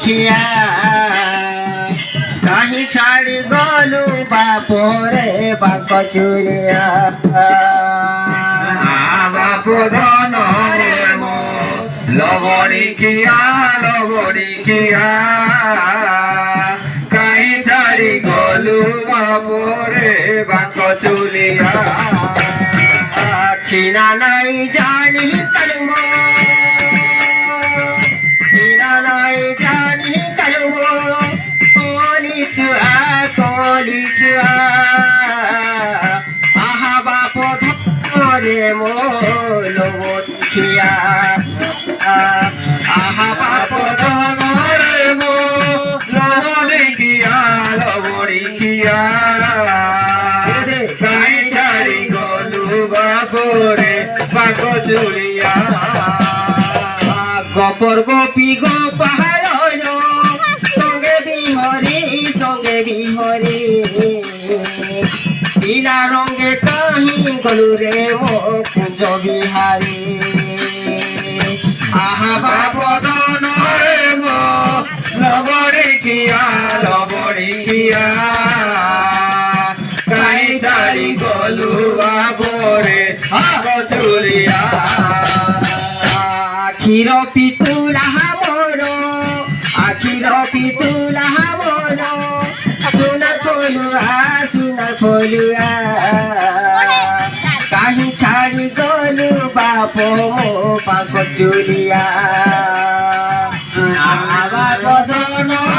ଖିଆ କାହିଁ ଛାଡ଼ି ଗଲୁ ବାପରେ ବାକ ଚୁରିଆ ବାପ ଧନ ଲବଡ଼ି କିଆ କାହିଁ ଛାଡ଼ି ଗଲୁ ବାପରେ ବାକ ଚୁଲିଆ ଛିନା ନାଇଁ ଜାଣି କାଲୁମ ଛିନା ନାଇଁ ଜାଣି କାଲୁମ କଲି ଛୁଆ ଆହା ବାପ ଧରେ ମୋ ଲୋବଖିଆ আহা বাপ ধনরে মো লবড়ি কিয়া কাই ছাড়ি গলু বাপরে বাক চুলিয়া গপর গোপী গোপাল সঙ্গে বিহরে নীলা রঙে কাহি গলু রে মো কুঞ্জ বিহারে আহা বাপ ধনরে মো লবড়ি কিয়া কাই ছাড়ি গলু বাপরে বাক চুলিয়া আখির পিতুলা মোর সোনার ফলুয়া কাহি ছাড়ি গলু বাপ মো পাক চুরিয়া